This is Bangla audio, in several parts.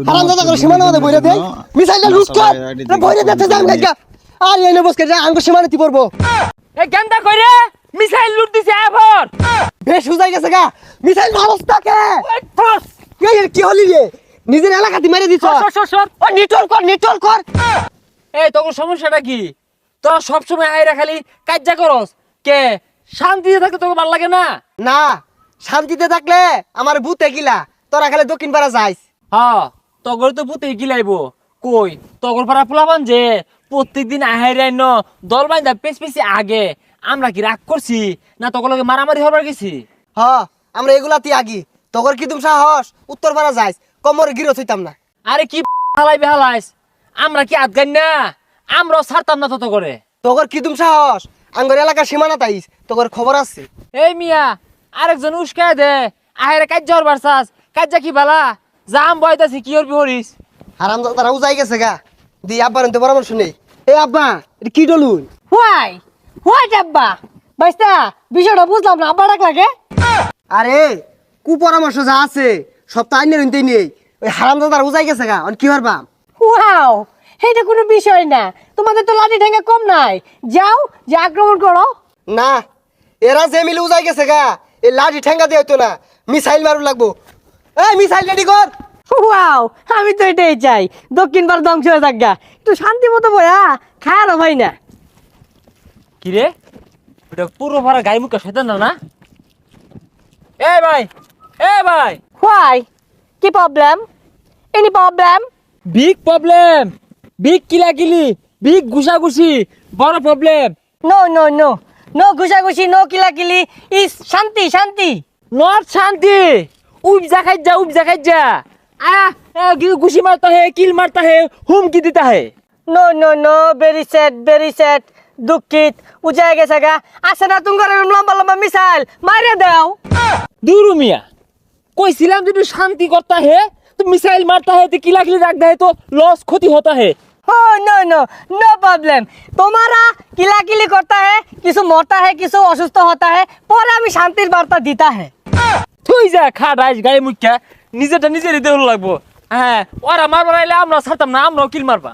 হারামজাদা করে সীমানা মধ্যে বইরে দেই মিসাইলটা লুট কর বইরে দিতে যাম গাইগা আর এনে বসকে যা আঙ্গ সীমানাতে পড়বো এ গেন্দা কইরে মিসাইল লুট দিছে এবার বেশ হুজাই গেছে গা মিসাইল মারস্তাকে কি হলি রে নিজের এলাকাতে মেরে দিছ সর ও নিটল কর এই তোর সমস্যাটা কি তোরা সব সময় আইরা খালি কাজ্জা করস কে শান্তিতে থাকতে তোকে ভালো লাগে না না শান্তিতে থাকলে আমার ভূতে গিলা তোরা খালি দক্ষিণ পাড়া যাইস হ্যাঁ তগর তো পুতে গিলাইবো কই তগর পাড়া পোলাবান যে প্রত্যেকদিন আহাইরাই ন দল বাইন্দা পেছি আগে আমরা কি রাগ করছি না তগর লগে মারামারি হবার গেছি হ আমরা এগুলাতে আগি তোর কি তুমি সাহস উত্তর পাড়া যাইস কমর গিরত হইতাম না আরে কি হালাইস আমরা কি আদগান না আমরাও ছাড়তাম না তত করে তোর কি তুমি সাহস আঙ্গর এলাকার সীমানা তাইস তোর খবর আছে এই মিয়া আরেকজন উস্কায় দে আহেরে কাজ্জা হরবার চাস কাজ্জা কি বালা জাম বয়তাছি কি হরবি হরিস হারাম তারা উজাই গেছে গা দি আব্বার তো পরামর্শ নেই এ আব্বা এটা কি ডলুন হোয়াই আব্বা বাইস্তা বিষয়টা বুঝলাম না আব্বা ডাক লাগে আরে কু পরামর্শ যা আছে সব তো আইনের হইতেই নেই ওই হারাম দাদার উজাই গেছে গা কি হরবা ওয়াও এটা কোনো বিষয় না তোমাদের তো লাঠি ঠেঙ্গা কম নাই যাও যে আক্রমণ করো না এরা যে মিলে উজাই গেছে গা এই লাঠি ঠেঙ্গা দিয়ে হইতো না মিসাইল মারু লাগবো এই মিসাইল রেডি কর ওয়াও আমি তো এটাই চাই দক্ষিণ ভারত ধ্বংস হয়ে থাক গা একটু শান্তি মতো বয়া খায়ারও ভাই না কি রে ওটা পুরো ভরা গায়ে মুখে সেতেন না এ ভাই হোয়াই কি problem any problem problem big কিলাকিলি বিগ ঘুষাঘুষি বড় problem no no no no ঘুষাঘুষি নো কিলাকিলি ইস শান্তি শান্তি নট শান্তি उपजा खाइजा घुसी मारता है किल मारता है हुमकी देता है no no no very sad दुखित उजाय গেছে গা আসে না তুঙ্গরে লম্বা লম্বা মিসাইল মারে দাও दूर मिया कोई सिलाम जो शांति करता है तो मिसाइल मारता है तो किला किली रखता है तो लॉस क्षति होता है हो नो नो नो प्रॉब्लम तुम्हारा किलाकिली करता है किसी मरता है किसी असुस्थ होता है पर हमें शांतिर वार्ता देता है তুই যা খাটাইস গায়ে মুখা নিজেরটা নিজেরই দেহ লাগবো হ্যাঁ ওরা মারবার আইলে আমরা ছাড়তাম না আমরাও কিল মারবা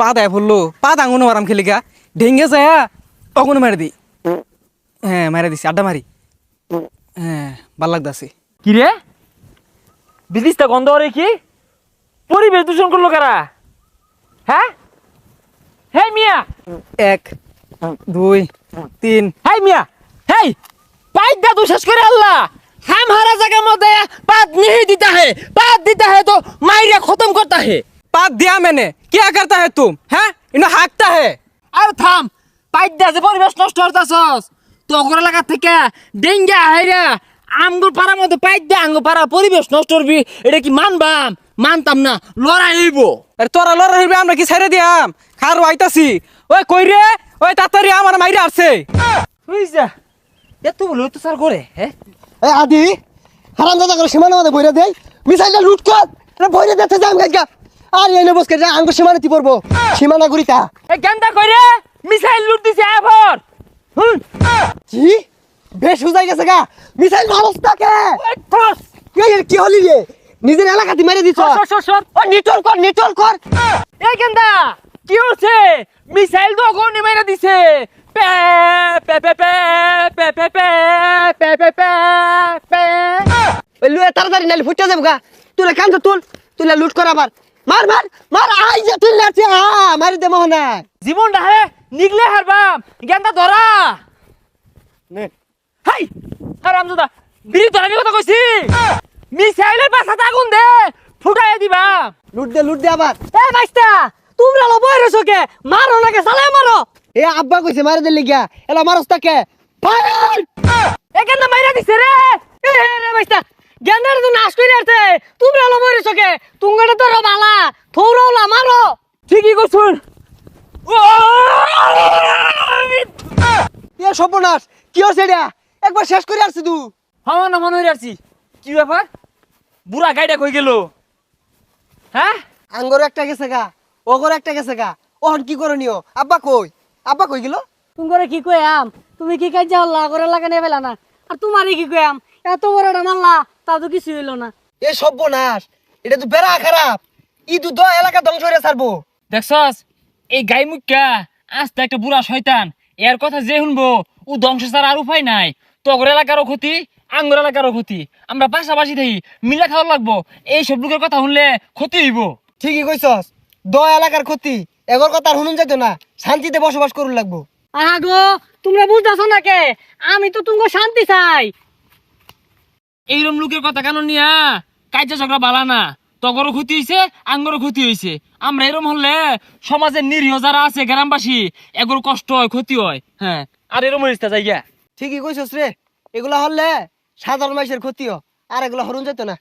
পা দেয় বললো পা দাঙ্গুনো মারাম খেলিকা ঢেঙ্গে যায় অগুনো মারি দি হ্যাঁ মারা দিছি আড্ডা মারি হ্যাঁ ভাল লাগতাছে কি রে বিদিশটা গন্ধ রে কি পরিবেশ দূষণ করলো কারা হ্যাঁ হে মিয়া 1 2 3 হে মিয়া হেই পাইপ দা তুই শেষ করে আল্লাহ हमारा जगह मत बात नहीं देता है तो मायरा खत्म करता है पात दिया मैंने क्या करता है तुम हैं इन्हें हाँकता है अरे थाम पाइप दे যে পরিবেশ নষ্ট করতাছস তো ওগরা লাগা থেকে ডেঙ্গা হাইরা আমগুর পাড়ার মধ্যে পাইপ দে আঙ্গ পাড়া পরিবেশ নষ্ট করবি এটা কি মানতাম না লড়াই হইব আরে তোরা লড়াই হইবে আমরা কি ছেড়ে দিয়াম খার আইতাছি ওই কই রে ওই তাড়াতাড়ি আমার মাইরা আসছে বুঝছা এত বলে তো স্যার করে হ্যাঁ এ আদি হারাম দাদা করে সীমানা মধ্যে বইরে দেই মিসাইলটা লুট কর বইরে দিতে যাম গাইগা আর এনে বসকে যা আঙ্গ সীমানাতে পড়বো সীমানা গুরিতা এ গেন্দা কইরে মিসাইল লুট দিছে এবার কি বেশ হুজাই গেছে গা মিসাইল মারস্তাকে কি হলি রে নিজের এলাকাতে মেরে দিছ সর ও নিটল কর এই গেন্দা কি হচ্ছে মিসাইল তো অগনি মেরে দিছে pay pay pay pay pay pay pay pay pay pay pay ওই লুয়ে তাড়াতাড়ি নালি ফুটে যাবো গা তুই কান্ত তুই লুট কর আবার মার আই যে তুই লাচে মারি দে মোহনা জীবনটা হে নিগলে হারবাম গেন্দা ধরা নে হাই হারামজাদা বিড়ি ধরার কথা কইছি মিসাইলের পাছাতে আগুন দে ফুটাই দিবা লুট দে আবার এ বাইস্তা তোমরা লো বইরে সকে মারো নাকি সালে মারো এ আব্বা কইছে মারি দে লিগা এলা মারস্তাকে ফায়ার এ কেন মাইরা দিছে রে এ রে বাইস্তা গেন্দার তো নাশ কইরা আছে তোমরা লো বইরে সকে তুঙ্গটা তো বালা থৌরাওলা মারো ঠিকই কইছুন এ সর্বনাশ কি হচ্ছে এটা একবার শেষ করে আসছি তুই হওয়া না মনে হয়ে আসছি কি ব্যাপার বুড়া গাইডা কই গেল হ্যাঁ আঙ্গর একটা গেছে গা ওগর একটা গেছে গা ওহন কি করনিও আব্বা কই গেল তুঙ্গরে কি কইয়াম তুমি কি কাজ যাওলা করে লাগানে ফেলা না আর তোমারে কি কইয়াম এত বড়টা মারলা তা তো কিছু হইলো না এ সর্বনাশ এটা তো বেড়া খারাপ ই তো এলাকা ধ্বংস হয়ে ছাড়বো। দেখছস এই গাই মুখা আস্তে একটা বুড়া শয়তান, এর কথা যে শুনবো ও ধ্বংস ছাড়া আর উপায় নাই। তগর এলাকারও ক্ষতি, আঙ্গুর এলাকারও ক্ষতি, আমরা পাশাপাশি থাকি মিলা খাওয়া লাগবো। এই সব লোকের কথা শুনলে ক্ষতি হইব। ঠিকই কইছস, এলাকার ক্ষতি এগর কথা আর শুনুন যাইতো না, শান্তিতে বসবাস করুন লাগবো। আগো তোমরা বুঝতেছো না কে, আমি তো তুমি শান্তি চাই। এইরম লোকের কথা কেন নিয়া কাজ ঝগড়া বালা না। তগরও ক্ষতি হয়েছে, আঙ্গরও ক্ষতি হয়েছে। আমরা এরম হলে সমাজের নিরীহ যারা আছে গ্রামবাসী এগুলো কষ্ট হয়, ক্ষতি হয়। হ্যাঁ, আর এরম হইছে জায়গা। ঠিকই কইছস রে, এগুলা হলে সাধারণ মানুষের ক্ষতিও, আর এগুলা হরুন যেত না।